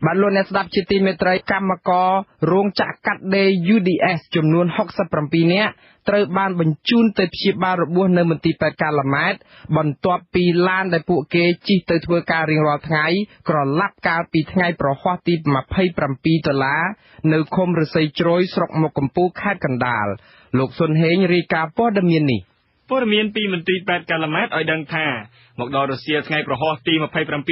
បានលោកអ្នកស្ដាប់ជាទីមេត្រីកម្មកររោងចក្រកាត់ដេរ UDS ចំនួន67នាក់ត្រូវបានបញ្ជូនទៅព្យាបាលរបួសនៅមន្ទីរពេទ្យកាល់ម៉ែតបន្ទាប់ពីឡានដែលពួកគេជិះទៅធ្វើការរៀងរាល់ថ្ងៃក្រឡាប់កាលពីថ្ងៃប្រហ័សទី$27នៅឃុំឫស្សីជ្រោយស្រុកមុខកំពូលខេត្តកណ្ដាលលោកសុនហេងរាយការណ៍ព័ត៌មាននេះព័ត៌មានពីមន្ទីរពេទ្យកាល់ម៉ែតឲ្យដឹងថាមកដល់រសៀលថ្ងៃប្រហ័សទី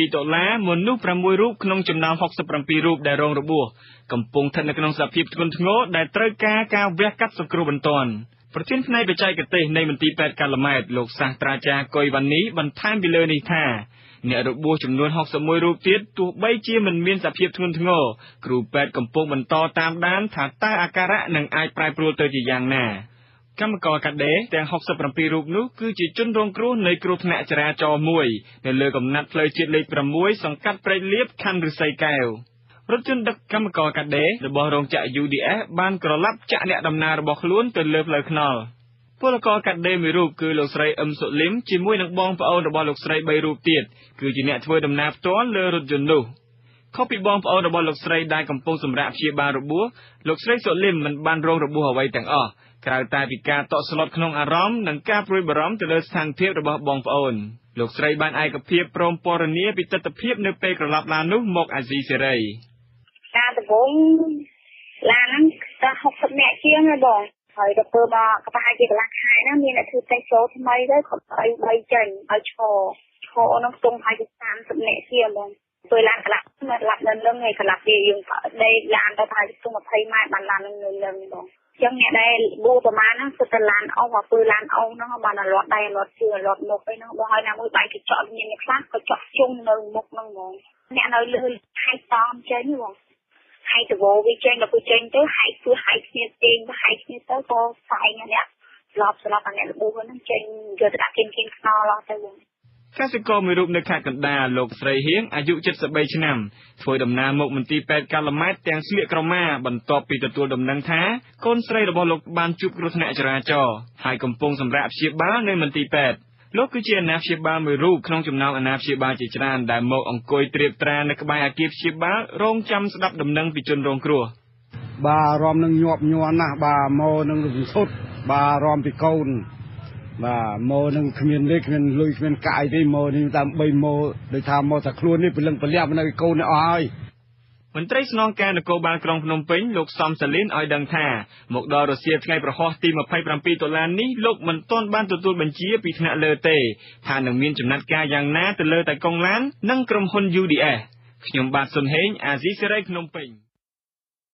$27មនុស្ស6រូបក្នុងចំណោម67រូបដែលរងរបួសកំពុងស្ថិតនៅក្នុងសភាពធ្ងន់ធ្ងរដែលត្រូវការវះកាត់សង្គ្រោះបន្ទាន់ប្រធានផ្នែកបច្ចេកទេសនៃមន្ទីរពេទ្យកាល់ម៉ែតលោកសាស្ត្រាចារ្យកុយវ៉ានីបន្ថែមពីលើនេះថាអ្នករបួសចំនួន61រូបទៀតទោះបីជាមិនមានសភាពធ្ងន់ធ្ងរគ្រូពេទ្យកំពុងបន្តតាមដានថាតើអាការៈនឹងអាចប្រែប្រួលទៅជាយ៉ាងណាកម្មករកាត់ដេរទាំង67រូបនោះគឺជាជនរងគ្រោះនៃគ្រោះថ្នាក់ចរាចរណ៍មួយនៅលើកំណាត់ផ្លូវជាតិលេខ6សង្កាត់ព្រែកលៀបខណ្ឌឫស្សីកែវរថយន្តដឹកកម្មករកាត់ដេររបស់រោងចក្រ UDS បានក្រឡាប់ចាក់អ្នកដំណើររបស់ខ្លួនទៅលើផ្លូវថ្នល់ពលករកាត់ដេរមួយរូបគឺលោកស្រីអឹមសុលីមជាមួយនឹងបងប្អូនរបស់លោកស្រី3រូបទៀតគឺជាអ្នកធ្វើដំណើរផ្ទាល់លើរថយន្តនោះខុសពីបងប្អូនរបស់លោកស្រីដែលកំពុងសម្រាកព្យាបាលរបួសលោកស្រីសុលីមមិនបានរងរបួសអ្វីទាំងអស់ក្រៅតែពីការតក់ស្លុតក្នុងអារម្មណ៍និងការព្រួយបារម្ភទៅលើស្ថានភាពរបស់បងប្អូនលោកស្រីបានឯកភាពព្រមពណ៌នាពីទស្សនវិជ្ជានៅពេលក្រឡាប់ឡាននោះមកអាស៊ីសេរីការដំបូងឡានហ្នឹងតែ60នាក់ជាងហើយបងហើយទៅធ្វើមកប្រហែលជាកន្លះខែណាមានអ្នកធ្វើតេស្តចូលថ្មីទៅគាត់ឲ្យ3ចេញឲ្យឈរនោះខ្ទង់ឲ្យ30នាក់ជាងបងពេលឡានកន្លះមកឡាប់នៅនឹងហើយកន្លះជាយើងដេកឡានទៅប្រហែលជា20ម៉ែត្របានឡាននឹងនៅនឹងបងចឹងអ្នកដែលបួប្រមាណហ្នឹងគឺទៅឡានអស់មកពេលឡានអស់ហ្នឹងបានរត់ដៃរត់ជើងរត់មុខអីហ្នឹងបើឲ្យណាមួយបែកកញ្ចក់មានអ្នកខ្លះក៏ចោះជុំនៅមុខហ្នឹងហ្មងអ្នកនៅលើហែកតមចេញហ្មងហែកទៅវាចេញដល់ពេលចេញទៅហែកគ្នាចេញហែកគ្នាទៅក៏ផ្សាយអ្នកស្លាប់អាអ្នករបួសហ្នឹងចេញយកទៅដាក់គិនខ្នល់អស់ទៅហ្មងកសិករមួយរូបនៅខេត្តកណ្ដាលលោកស្រីហៀងអាយុ73ឆ្នាំធ្វើដំណើរមកមន្ទីរពេទ្យកាល់ម៉ែតទាំងស្លៀកក្រមាបន្ទាប់ពីទទួលដំណឹងថាកូនស្រីរបស់លោកបានជួបគ្រោះថ្នាក់ចរាចរណ៍ហើយកំពុងសម្រាកព្យាបាលនៅមន្ទីរពេទ្យលោកគឺជាអាណាព្យាបាលមួយរូបក្នុងចំណោមអាណាព្យាបាលជាច្រើនដែលមកអង្គុយត្រៀបត្រានៅក្បែរអគារព្យាបាលរងចាំស្ដាប់ដំណឹងពីជនរងគ្រោះបាទអារម្មណ៍នឹងញាប់ញ័រណាស់បាទមកនឹងរំសុទ្ធបាទអារម្មណ៍ពីកូនបាទមកនឹងគ្មានលេខគ្មានលុយគ្មានកាយទេមកនេះតាម3មកដូចថាមកតែខ្លួននេះពលឹងពលះនៅកូននេះអស់ហើយមន្ត្រីស្នងការនគរបាលក្រុងភ្នំពេញលោកសំសាលីនឲ្យដឹងថាមកដល់រសៀលថ្ងៃប្រហ័សទី$27នេះលោកមិនទាន់បានទទួលបញ្ជាពីថ្នាក់លើទេថានឹងមានចំណាត់ការយ៉ាងណាទៅលើតែកុងឡាននិងក្រុមហ៊ុន UDS ខ្ញុំបាទសុនហេងអាស៊ីសេរីភ្នំពេញ